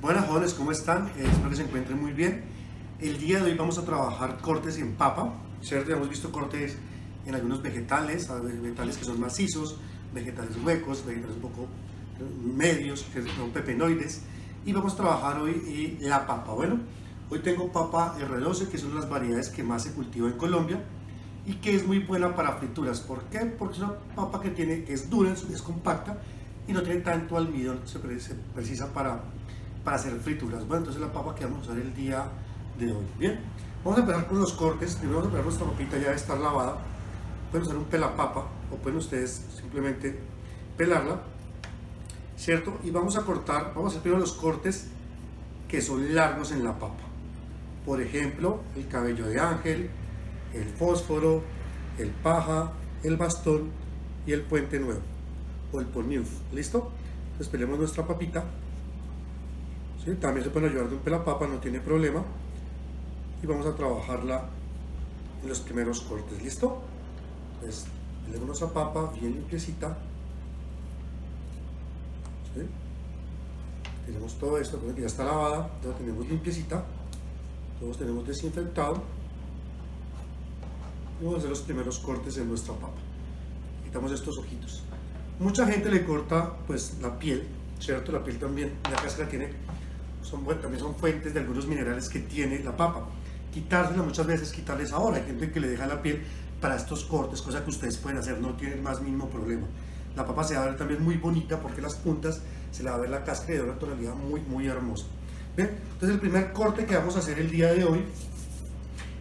Buenas jóvenes, ¿cómo están? Espero que se encuentren muy bien. El día de hoy vamos a trabajar cortes en papa, ¿cierto? Ya hemos visto cortes en algunos vegetales, vegetales que son macizos, vegetales huecos, vegetales un poco medios, que son pepenoides. Y vamos a trabajar hoy la papa. Bueno, hoy tengo papa R12, que es una de las variedades que más se cultiva en Colombia y que es muy buena para frituras. ¿Por qué? Porque es una papa que es dura, es compacta y no tiene tanto almidón, se precisa para hacer frituras. Bueno, entonces la papa que vamos a usar el día de hoy. Bien, vamos a empezar con los cortes. Primero vamos a preparar nuestra papita, ya debe estar lavada. Pueden usar un pelapapa o pueden ustedes simplemente pelarla, ¿cierto? Y vamos a cortar, vamos a hacer primero los cortes que son largos en la papa. Por ejemplo, el cabello de ángel, el fósforo, el paja, el bastón y el puente nuevo o el porniuf. ¿Listo? Entonces pelemos nuestra papita. ¿Sí? También se puede ayudar de un pelapapa, no tiene problema. Y vamos a trabajarla en los primeros cortes. ¿Listo? Entonces pelemos nuestra papa bien limpiecita. ¿Sí? Tenemos todo esto, que ya está lavada, ya la tenemos limpiecita. Todos tenemos desinfectado. Y vamos a hacer los primeros cortes en nuestra papa. Quitamos estos ojitos. Mucha gente le corta pues la piel, ¿cierto? La piel también, la cáscara tiene, también son fuentes de algunos minerales que tiene la papa. Quitársela muchas veces, quitarles ahora. Hay gente que le deja la piel para estos cortes, cosa que ustedes pueden hacer, no tienen más mínimo problema. La papa se va a ver también muy bonita porque las puntas se le va a ver la cáscara y de una tonalidad muy hermosa. ¿Bien? Entonces el primer corte que vamos a hacer el día de hoy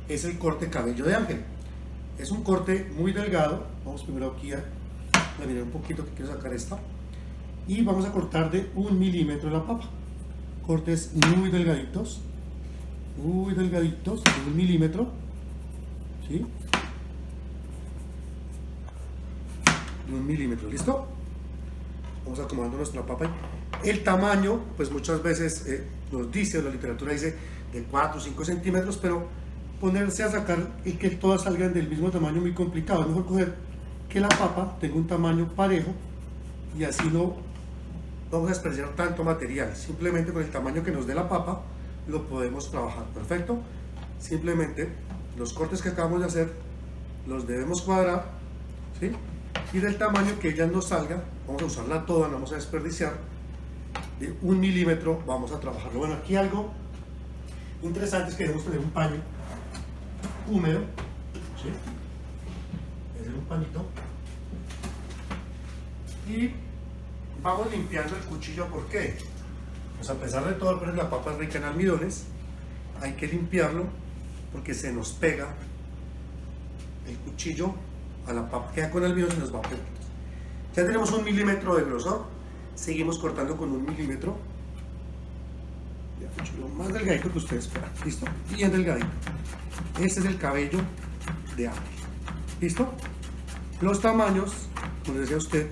es el corte cabello de ángel. Es un corte muy delgado. Vamos primero aquí a mirar un poquito, que quiero sacar esta. Y vamos a cortar de 1 milímetro la papa. Cortes muy delgaditos, de 1 milímetro. ¿Sí? De 1 milímetro, ¿listo? Vamos acomodando nuestra papa. El tamaño, pues muchas veces nos dice, la literatura dice de 4 o 5 centímetros, pero ponerse a sacar y que todas salgan del mismo tamaño es muy complicado. Es mejor coger que la papa tenga un tamaño parejo y así no vamos a desperdiciar tanto material. Simplemente con el tamaño que nos dé la papa lo podemos trabajar. Perfecto. Simplemente los cortes que acabamos de hacer los debemos cuadrar, ¿sí? Y del tamaño que ella nos salga, vamos a usarla toda, no vamos a desperdiciar. De 1 milímetro vamos a trabajarlo. Bueno, aquí algo interesante es que debemos tener un paño húmedo, ¿sí? Es un pañito. Y vamos limpiando el cuchillo. ¿Por qué? Pues a pesar de todo, pero la papa es rica en almidones, hay que limpiarlo porque se nos pega el cuchillo a la papa, queda con almidón y nos va a pegar. Ya tenemos 1 milímetro de grosor, seguimos cortando con 1 milímetro. Lo más delgadito que ustedes puedan, ¿listo? Bien delgadito. Este es el cabello de ángel, ¿listo? Los tamaños, como decía usted,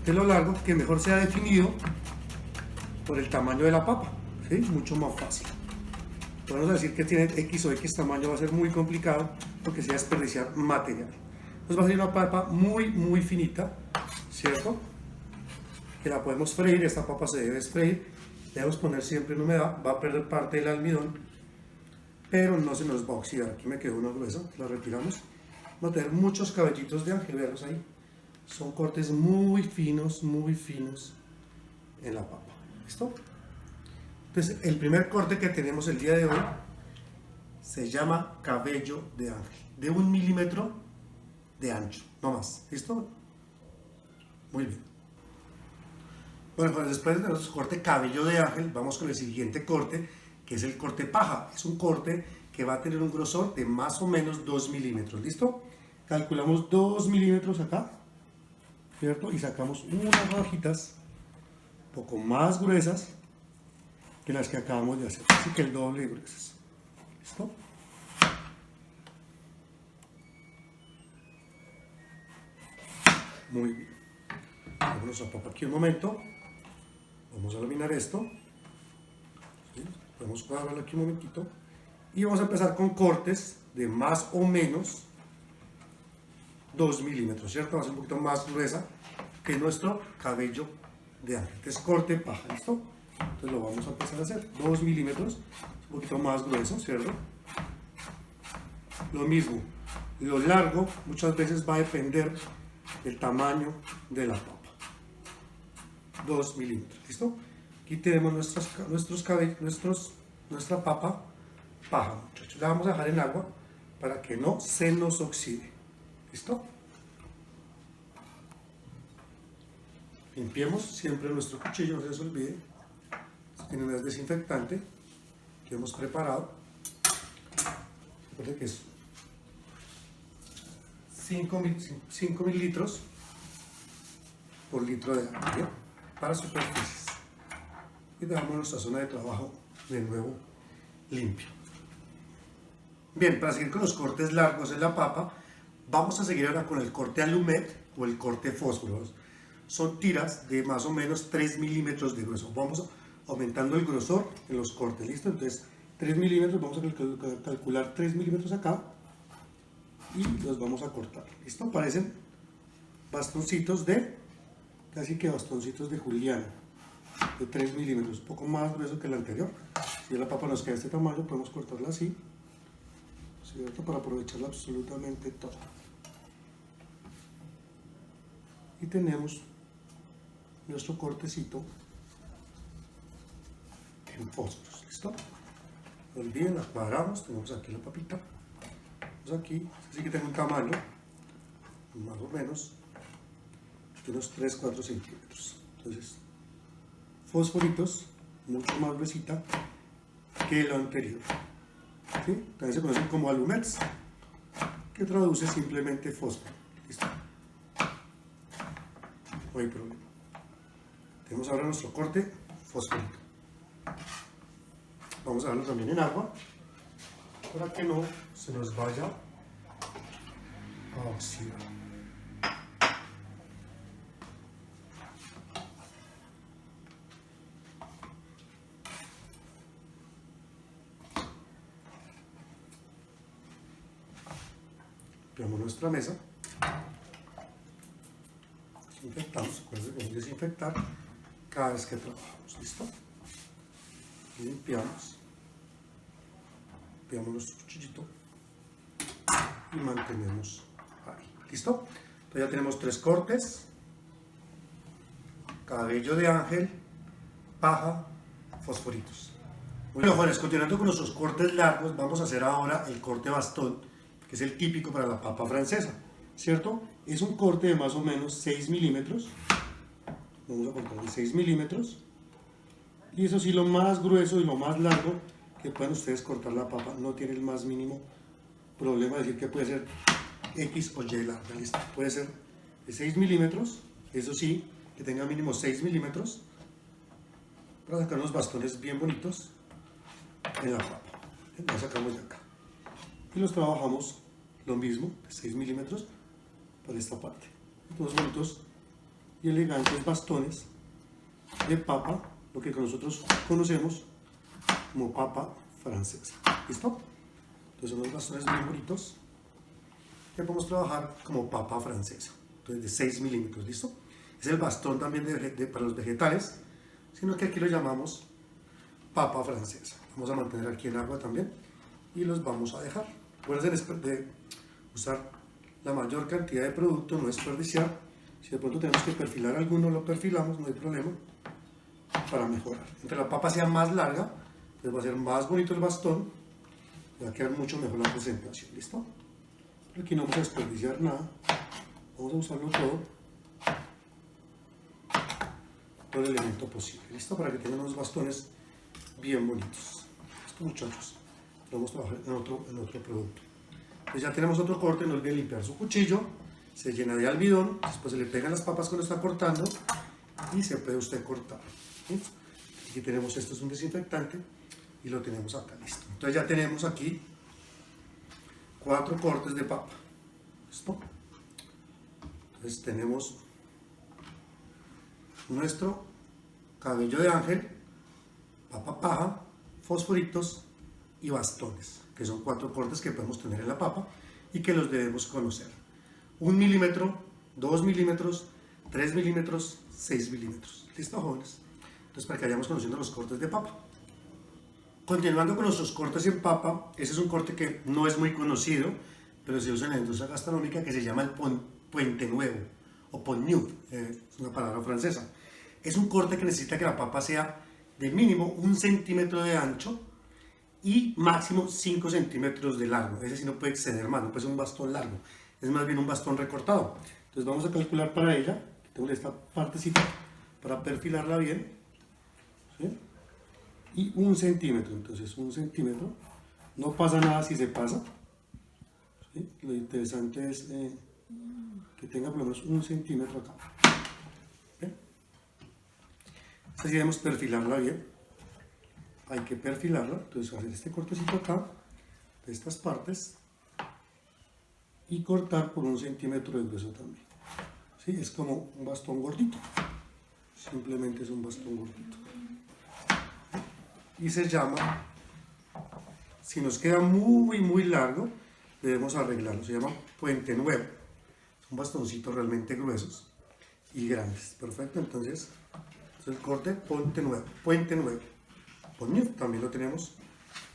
de lo largo, que mejor sea definido por el tamaño de la papa, ¿sí? Mucho más fácil. Podemos decir que tiene X o X tamaño, va a ser muy complicado porque se va a desperdiciar material. Entonces va a ser una papa muy finita, ¿cierto? Que la podemos freír. Esta papa se debe freír. Debemos poner siempre en humedad, va a perder parte del almidón, pero no se nos va a oxidar. Aquí me quedó una gruesa, la retiramos. Vamos a tener muchos cabellitos de ángel, veanlos ahí. Son cortes muy finos en la papa. ¿Listo? Entonces, el primer corte que tenemos el día de hoy se llama cabello de ángel, de 1 milímetro de ancho, no más. ¿Listo? Muy bien. Bueno, pues después de nuestro corte cabello de ángel, vamos con el siguiente corte, que es el corte paja. Es un corte que va a tener un grosor de más o menos 2 milímetros. ¿Listo? Calculamos 2 milímetros acá, ¿cierto? Y sacamos unas rajitas un poco más gruesas que las que acabamos de hacer. Así que el doble de gruesas. ¿Listo? Muy bien. Vamos a papa aquí un momento. Vamos a eliminar esto. ¿Sí? Podemos cuadrarlo aquí un momentito. Y vamos a empezar con cortes de más o menos 2 milímetros, ¿cierto? Va a ser un poquito más gruesa que nuestro cabello de ángel. Entonces corte paja, ¿listo? Entonces lo vamos a empezar a hacer. 2 milímetros, un poquito más grueso, ¿cierto? Lo mismo, lo largo muchas veces va a depender del tamaño de la papa. 2 milímetros, ¿listo? Aquí tenemos nuestros cabellos, nuestra papa paja, muchachos. La vamos a dejar en agua para que no se nos oxide, ¿listo? Limpiemos siempre nuestro cuchillo, no se les olvide. Tiene un desinfectante que hemos preparado. Recuerden que es 5 mililitros por litro de agua, ¿bien? Para superficies. Y dejamos nuestra zona de trabajo de nuevo limpia. Bien, para seguir con los cortes largos en la papa, vamos a seguir ahora con el corte alumet o el corte fósforo. Son tiras de más o menos 3 milímetros de grueso. Vamos aumentando el grosor en los cortes, ¿listo? Entonces 3 milímetros, vamos a calcular 3 milímetros acá y los vamos a cortar, ¿listo? Parecen bastoncitos casi que bastoncitos de juliana, de 3 milímetros, un poco más grueso que el anterior. Si la papa nos queda de este tamaño, podemos cortarla así, ¿cierto? Para aprovecharla absolutamente todo. Y tenemos nuestro cortecito en fósforos, ¿listo? No olviden, la cuadramos, tenemos aquí la papita, vamos aquí, así que tengo un tamaño más o menos de unos 3-4 centímetros. Entonces, fosforitos, mucho más gruesita que lo anterior, ¿sí? También se conocen como alumets, que traduce simplemente fósforo, ¿listo? No hay problema. Tenemos ahora nuestro corte fosforito. Vamos a darlo también en agua para que no se nos vaya a oxidar. Limpiamos nuestra mesa. Desinfectamos, acuérdense de desinfectar cada vez que trabajamos, ¿listo? Limpiamos nuestro cuchillito y mantenemos ahí, ¿listo? Entonces ya tenemos 3 cortes: cabello de ángel, paja, fosforitos. Muy bien, jóvenes, continuando con nuestros cortes largos, vamos a hacer ahora el corte bastón, que es el típico para la papa francesa, ¿cierto? Es un corte de más o menos 6 milímetros. Vamos a cortar de 6 milímetros. Y eso sí, lo más grueso y lo más largo que puedan ustedes cortar la papa. No tiene el más mínimo problema de decir que puede ser X o Y larga. ¿Listo? Puede ser de 6 milímetros. Eso sí, que tenga mínimo 6 milímetros. Para sacar unos bastones bien bonitos en la papa. Los sacamos de acá. Y los trabajamos lo mismo, de 6 milímetros por esta parte. Unos bonitos y elegantes bastones de papa, lo que nosotros conocemos como papa francesa. ¿Listo? Entonces son unos bastones bien bonitos que podemos trabajar como papa francesa. Entonces de 6 milímetros, ¿listo? Es el bastón también para los vegetales, sino que aquí lo llamamos papa francesa. Vamos a mantener aquí en agua también y los vamos a dejar. Recuerden de usar la mayor cantidad de producto, no desperdiciar. Si de pronto tenemos que perfilar alguno, lo perfilamos, no hay problema, para mejorar. Entre la papa sea más larga, pues va a ser más bonito el bastón, y va a quedar mucho mejor la presentación, ¿listo? Pero aquí no vamos a desperdiciar nada, vamos a usarlo todo el elemento posible, ¿listo? Para que tengan unos bastones bien bonitos. Listo, muchachos, vamos a trabajar en otro producto. Pues ya tenemos otro corte, no olviden limpiar su cuchillo, se llena de almidón, después se le pegan las papas cuando está cortando y se puede usted cortar. ¿Listo? Aquí tenemos, esto es un desinfectante y lo tenemos acá, listo. Entonces ya tenemos aquí 4 cortes de papa. ¿Listo? Entonces tenemos nuestro cabello de ángel, papa paja, fosforitos y bastones, que son 4 cortes que podemos tener en la papa y que los debemos conocer: 1 milímetro, 2 milímetros, 3 milímetros, 6 milímetros. ¿Listo, jóvenes? Entonces, para que vayamos conociendo los cortes de papa. Continuando con nuestros cortes en papa, ese es un corte que no es muy conocido, pero se usa en la industria gastronómica, que se llama el puente nuevo o pont neuf, es una palabra francesa. Es un corte que necesita que la papa sea de mínimo 1 centímetro de ancho y máximo 5 centímetros de largo. Ese sí no puede exceder más, no puede ser un bastón largo, es más bien un bastón recortado. Entonces vamos a calcular para ella, tengo esta partecita para perfilarla bien, ¿sí? Y 1 centímetro, entonces 1 centímetro, no pasa nada si se pasa, ¿sí? Lo interesante es que tenga por lo menos 1 centímetro acá. ¿Bien? Así debemos perfilarla bien, hay que perfilarla, entonces hacer este cortecito acá, de estas partes, y cortar por 1 centímetro de grueso también. ¿Sí? Es como un bastón gordito, simplemente es un bastón gordito. Y se llama, si nos queda muy largo, debemos arreglarlo, se llama puente nuevo. Son bastoncitos realmente gruesos y grandes. Perfecto, entonces es el corte puente nuevo. También lo tenemos,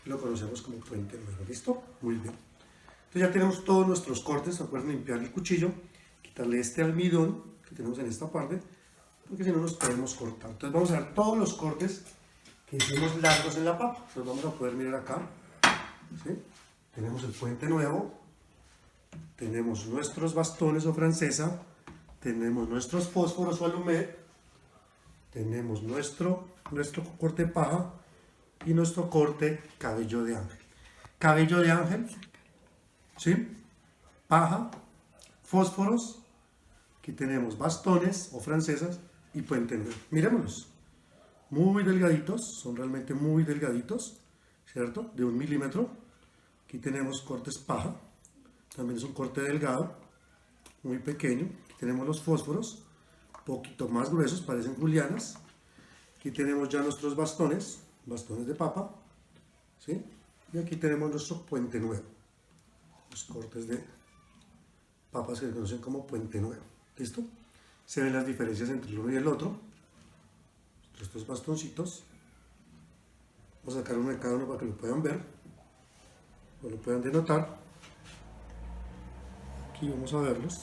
lo conocemos como puente nuevo. ¿Listo? Muy bien. Entonces ya tenemos todos nuestros cortes. Recuerden limpiar el cuchillo, quitarle este almidón que tenemos en esta parte, porque si no nos podemos cortar. Entonces vamos a ver todos los cortes que hicimos largos en la papa. Entonces vamos a poder mirar acá, ¿sí? Tenemos el puente nuevo, tenemos nuestros bastones o francesa, tenemos nuestros fósforos o alumet, tenemos nuestro corte paja y nuestro corte cabello de ángel. Cabello de ángel, ¿sí? Paja, fósforos, aquí tenemos bastones o francesas y puente nuevo. Miremoslos. Muy delgaditos, son realmente muy delgaditos, ¿cierto? De 1 milímetro. Aquí tenemos cortes paja, también es un corte delgado, muy pequeño. Aquí tenemos los fósforos, un poquito más gruesos, parecen julianas. Aquí tenemos ya nuestros bastones de papa, ¿sí? Y aquí tenemos nuestro puente nuevo, los cortes de papas que se conocen como puente nuevo. ¿Listo? Se ven las diferencias entre el uno y el otro. Estos bastoncitos, vamos a sacar uno de cada uno para que lo puedan ver o lo puedan denotar. Aquí vamos a verlos.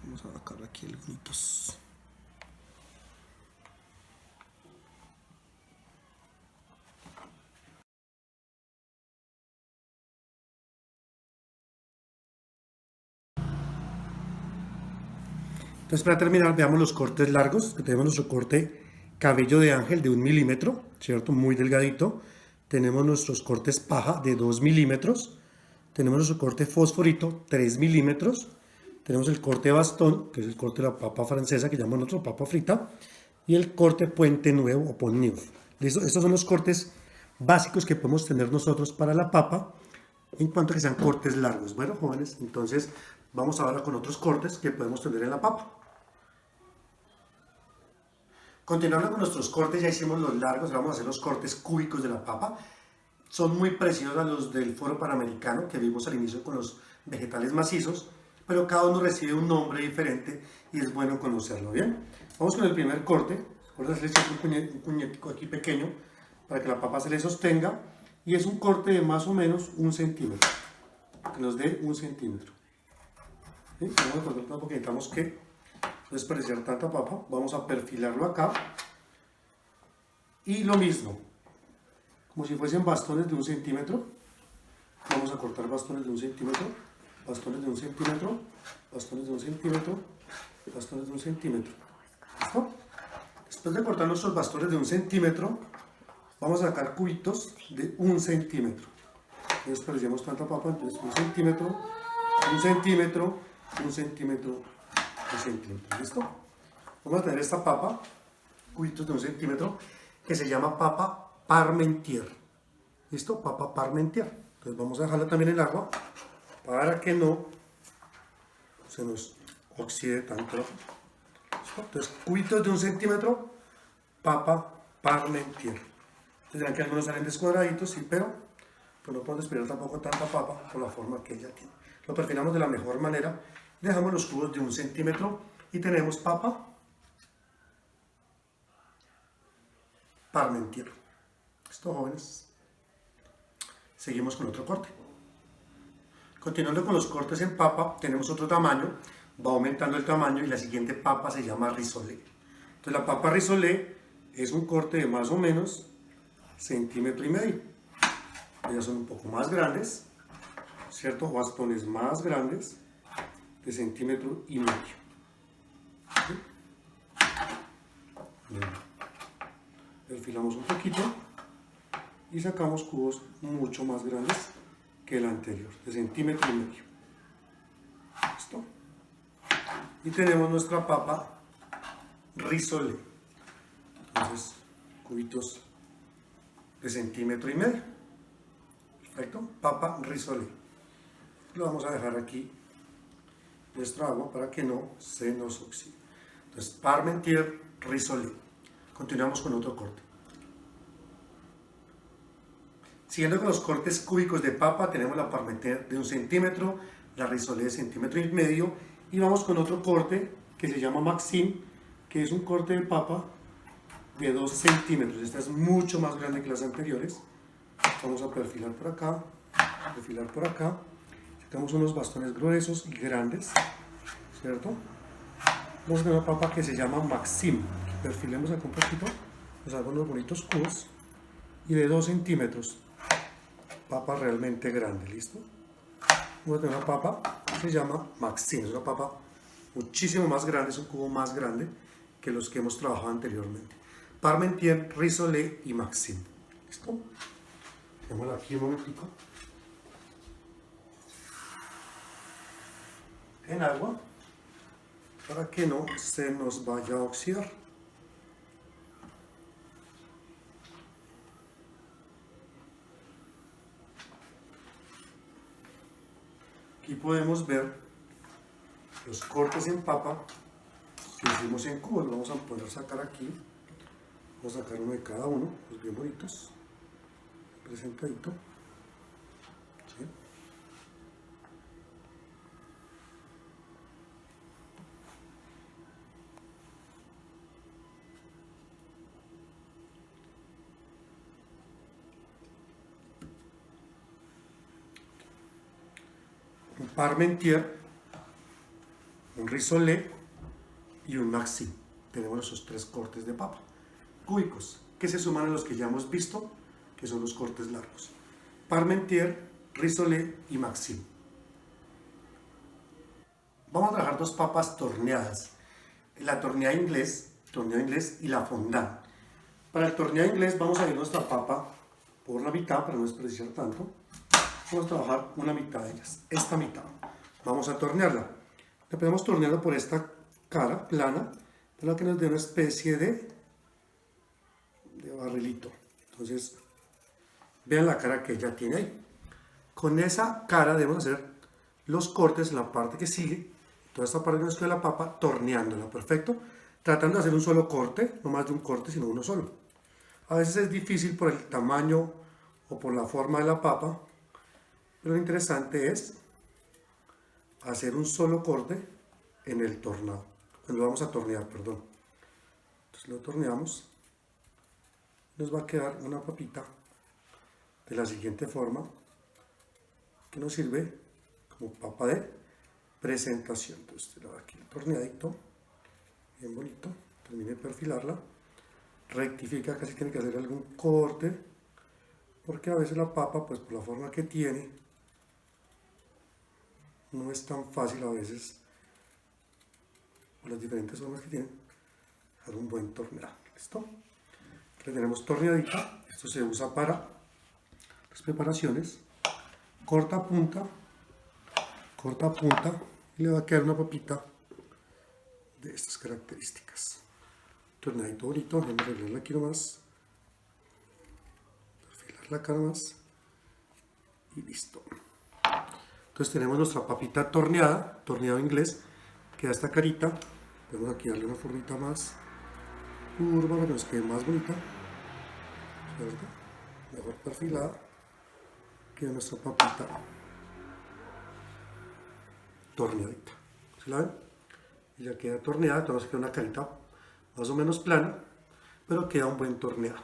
Vamos a sacar aquí algunos. Entonces, para terminar, veamos los cortes largos, que tenemos nuestro corte cabello de ángel de 1 milímetro, ¿cierto? Muy delgadito. Tenemos nuestros cortes paja de 2 milímetros. Tenemos nuestro corte fosforito, 3 milímetros. Tenemos el corte bastón, que es el corte de la papa francesa, que llamamos nosotros papa frita. Y el corte puente nuevo o pont neuf. ¿Listo? Estos son los cortes básicos que podemos tener nosotros para la papa, en cuanto a que sean cortes largos. Bueno, jóvenes, entonces vamos ahora con otros cortes que podemos tener en la papa. Continuando con nuestros cortes, ya hicimos los largos, vamos a hacer los cortes cúbicos de la papa. Son muy parecidos a los del foro panamericano que vimos al inicio con los vegetales macizos, pero cada uno recibe un nombre diferente y es bueno conocerlo, ¿bien? Vamos con el primer corte. Recuerda hacerle un puñetico aquí pequeño para que la papa se le sostenga, y es un corte de más o menos 1 centímetro, que nos dé 1 centímetro. ¿Sí? Vamos a cortar porque necesitamos que no desperdiciar tanta papa. Vamos a perfilarlo acá y lo mismo, como si fuesen bastones de 1 centímetro. Vamos a cortar bastones de 1 centímetro, bastones de 1 centímetro, bastones de 1 centímetro, bastones de 1 centímetro. ¿Listo? Después de cortar nuestros bastones de 1 centímetro, vamos a sacar cubitos de 1 centímetro. No desperdiciamos tanta papa, entonces 1 centímetro, 1 centímetro, 1 centímetro, 1 centímetro. ¿Listo? Vamos a tener esta papa, cubitos de 1 centímetro, que se llama papa parmentier. ¿Listo? Papa parmentier. Entonces vamos a dejarla también en el agua para que no se nos oxide tanto. ¿Listo? Entonces, cubitos de 1 centímetro, papa parmentier. Tendrán que algunos salen descuadraditos, sí, pero pues no podemos desperdiciar tampoco tanta papa por la forma que ella tiene. Lo perfilamos de la mejor manera. Dejamos los cubos de 1 centímetro y tenemos papa Parmentier. ¿Listo, jóvenes? Seguimos con otro corte. Continuando con los cortes en papa, tenemos otro tamaño, va aumentando el tamaño y la siguiente papa se llama rissolé. Entonces la papa rissolé es un corte de más o menos 1,5 centímetros. Ellas son un poco más grandes, ¿cierto? Bastones más grandes de 1,5 centímetros. ¿Sí? Bien. Perfilamos un poquito y sacamos cubos mucho más grandes que el anterior, de 1,5 centímetros. ¿Listo? Y tenemos nuestra papa rissolé. Entonces, cubitos de 1,5 centímetros. Perfecto, papa rissolé. Lo vamos a dejar aquí nuestra agua para que no se nos oxide. Entonces, Parmentier rissolé. Continuamos con otro corte. Siguiendo con los cortes cúbicos de papa, tenemos la Parmentier de 1 centímetro, la rissolé de 1,5 centímetros, y vamos con otro corte que se llama Maxime, que es un corte de papa de 2 centímetros. Esta es mucho más grande que las anteriores. Vamos a perfilar por acá, sacamos unos bastones gruesos y grandes, ¿cierto? Vamos a tener una papa que se llama Maxime. Perfilemos acá un poquito, nos hago unos bonitos cubos y de 2 centímetros. Papa realmente grande, ¿listo? Vamos a tener una papa que se llama Maxime, es una papa muchísimo más grande, es un cubo más grande que los que hemos trabajado anteriormente. Parmentier, rissolé y Maxime. ¿Listo? Dejémosla aquí un momentico. En agua para que no se nos vaya a oxidar. Aquí podemos ver los cortes en papa que hicimos en cubos. Lo vamos a poder sacar aquí. Vamos a sacar uno de cada uno, los bien bonitos, presentadito. ¿Sí? Un Parmentier, un rissolé y un Maxime. Tenemos esos 3 cortes de papa cúbicos que se suman a los que ya hemos visto, que son los cortes largos. Parmentier, rissolé y Maxime. Vamos a trabajar 2 papas torneadas, la torneada inglés y la fondant. Para el torneado inglés vamos a ir nuestra papa por la mitad para no desperdiciar tanto. Vamos a trabajar una mitad de ellas, esta mitad. Vamos a tornearla. La podemos tornearla por esta cara plana, para que nos dé una especie de barrilito. Entonces, vean la cara que ella tiene ahí. Con esa cara debemos hacer los cortes en la parte que sigue, toda esta parte que nos queda de la papa, torneándola, perfecto. Tratando de hacer un solo corte, no más de un corte, sino uno solo. A veces es difícil por el tamaño o por la forma de la papa, pero lo interesante es hacer un solo corte en el tornado. Lo vamos a tornear, perdón. Entonces lo torneamos. Nos va a quedar una papita de la siguiente forma, que nos sirve como papa de presentación. Entonces le doy aquí el torneadito, bien bonito. Termine de perfilarla. Rectifica, casi tiene que hacer algún corte, porque a veces la papa, pues por la forma que tiene, no es tan fácil a veces, por las diferentes formas que tienen, hacer un buen torneado. ¿Listo? Aquí tenemos torneadita. Esto se usa para las preparaciones. Corta punta, y le va a quedar una papita de estas características. Torneadito bonito, vamos a arreglarla aquí nomás, perfilarla acá nomás y listo. Entonces tenemos nuestra papita torneada, torneado inglés, queda esta carita. Podemos aquí darle una formita más curva para que nos quede más bonita, ¿cierto? Mejor perfilada, queda nuestra papita torneadita. ¿Se la ven? Y ya queda torneada, entonces queda una carita más o menos plana, pero queda un buen torneado.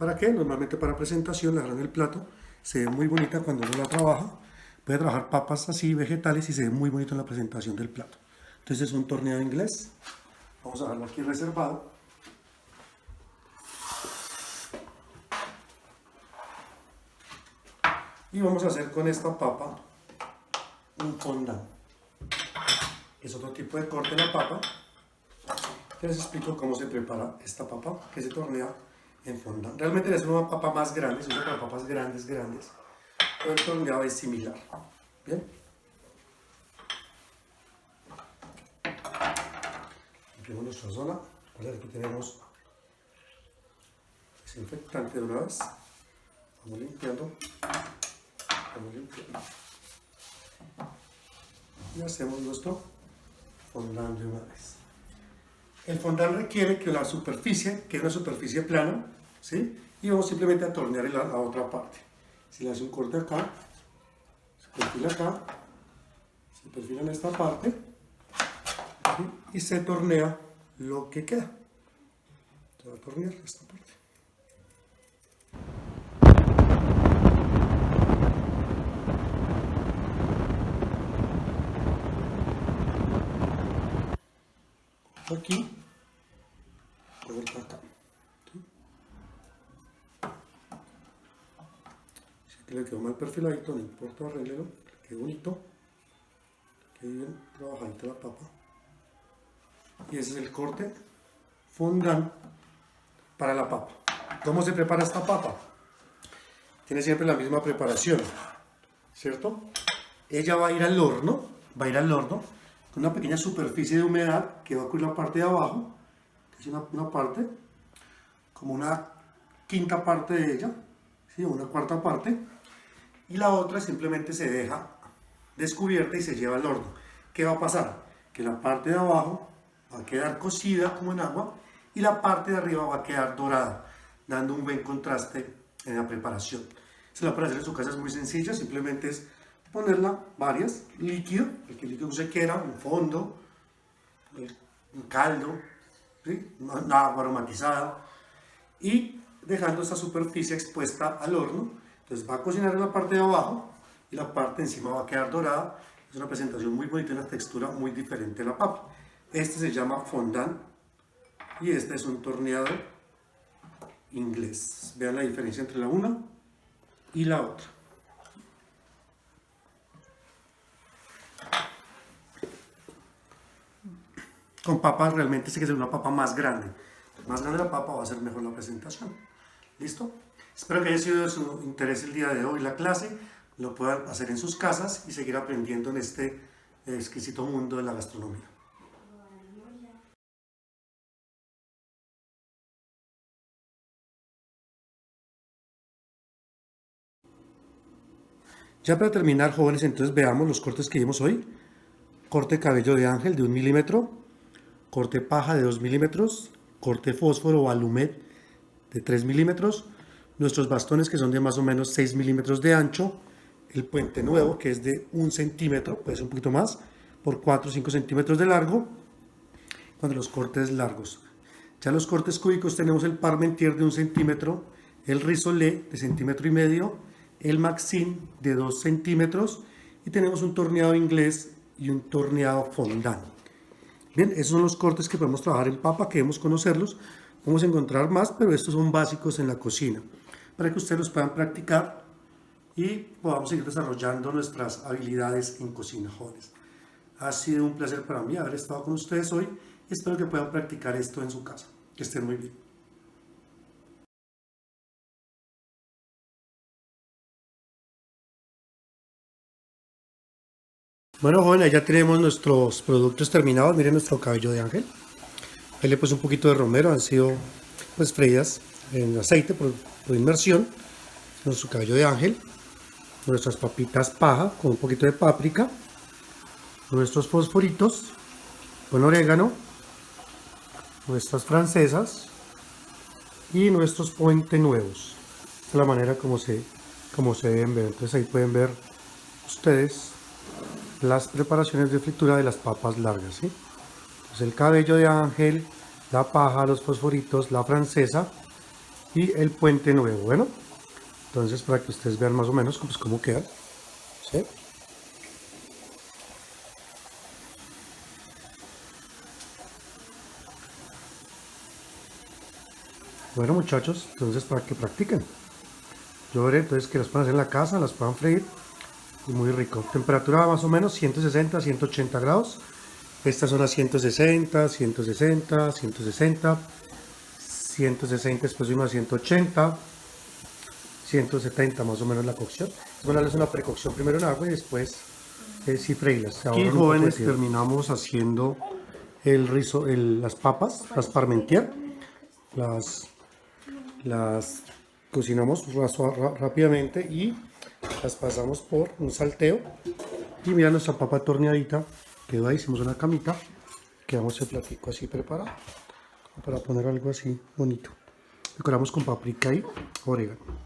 ¿Para qué? Normalmente para presentación, la dejan en el plato, se ve muy bonita cuando uno la trabaja. Puede trabajar papas así, vegetales, y se ve muy bonito en la presentación del plato. Entonces es un torneado inglés. Vamos a dejarlo aquí reservado. Y vamos a hacer con esta papa un fondant. Es otro tipo de corte en la papa. Les explico cómo se prepara esta papa que se tornea en fondant. Realmente es una papa más grande, se usa para papas grandes, pero el torneado es similar. Bien. Limpiamos nuestra zona. Aquí tenemos desinfectante de una vez. Vamos limpiando. Y hacemos nuestro fondant de una vez. El fondant requiere que la superficie quede una superficie plana, ¿sí? Y vamos simplemente a tornear la otra parte. Si le hace un corte acá, se perfila acá, se perfila en esta parte, ¿sí? Y se tornea lo que queda. Se va a tornear esta parte. Aquí, de vuelta acá. ¿Sí? Si aquí le quedó mal perfiladito, no importa, arréglelo, que quede bonito, que quede bien trabajadita la papa. Y ese es el corte fondant para la papa. ¿Cómo se prepara esta papa? Tiene siempre la misma preparación, ¿cierto? Ella va a ir al horno, con una pequeña superficie de humedad que va a cubrir la parte de abajo, que es una parte, como una quinta parte de ella, ¿sí? Una cuarta parte, y la otra simplemente se deja descubierta y se lleva al horno. ¿Qué va a pasar? Que la parte de abajo va a quedar cocida como en agua y la parte de arriba va a quedar dorada, dando un buen contraste en la preparación. Si la pueden hacer en su casa es muy sencilla, simplemente es ponerla varias, líquido, el que líquido se quiera, un fondo, un caldo, ¿sí? Una agua aromatizada, y dejando esta superficie expuesta al horno. Entonces va a cocinar en la parte de abajo y la parte de encima va a quedar dorada. Es una presentación muy bonita y una textura muy diferente de la papa. Este se llama fondant y este es un torneado inglés. Vean la diferencia entre la una y la otra. Con papas realmente sí que es una papa más grande. Más grande la papa va a ser mejor la presentación. ¿Listo? Espero que haya sido de su interés el día de hoy la clase. Lo puedan hacer en sus casas y seguir aprendiendo en este exquisito mundo de la gastronomía. Ya para terminar, jóvenes, entonces veamos los cortes que vimos hoy. Corte cabello de ángel de 1 milímetro, corte paja de 2 milímetros, corte fósforo o alumet de 3 milímetros, nuestros bastones que son de más o menos 6 milímetros de ancho, el puente nuevo que es de 1 centímetro, puede ser un poquito más, por 4 o 5 centímetros de largo, cuando los cortes largos. Ya los cortes cúbicos tenemos el parmentier de 1 centímetro, el risolé de 1,5 centímetros, el maxim de 2 centímetros y tenemos un torneado inglés y un torneado fondant. Bien, esos son los cortes que podemos trabajar en papa, que debemos conocerlos. Vamos a encontrar más, pero estos son básicos en la cocina, para que ustedes los puedan practicar y podamos seguir desarrollando nuestras habilidades en cocina, jóvenes. Ha sido un placer para mí haber estado con ustedes hoy y espero que puedan practicar esto en su casa. Que estén muy bien. Bueno, jóvenes, ya tenemos nuestros productos terminados. Miren nuestro cabello de ángel. Ahí le puse un poquito de romero, han sido pues freídas en aceite por inmersión. Nuestro cabello de ángel, nuestras papitas paja con un poquito de páprica, nuestros fosforitos con orégano, nuestras francesas y nuestros puente nuevos. Esta es la manera como se deben ver. Entonces ahí pueden ver ustedes las preparaciones de fritura de las papas largas, ¿sí? Entonces el cabello de ángel, la paja, los fosforitos, la francesa y el puente nuevo. Bueno, entonces para que ustedes vean más o menos pues, cómo queda, ¿sí? Bueno muchachos, entonces para que practiquen. Yo veré entonces que las puedan hacer en la casa, las puedan freír. Y muy rico. Temperatura más o menos 160, 180 grados. Estas son a 160, 160, 160, 160, después subimos a 180, 170 más o menos la cocción. Bueno, es una precocción primero en agua y después sí freírlas. Aquí jóvenes terminamos haciendo el rizo, las papas, las parmentier. Las cocinamos rápidamente y las pasamos por un salteo. Y mira nuestra papa torneadita, quedó ahí, hicimos una camita. Quedamos el platico así preparado para poner algo así bonito. Decoramos con paprika y orégano.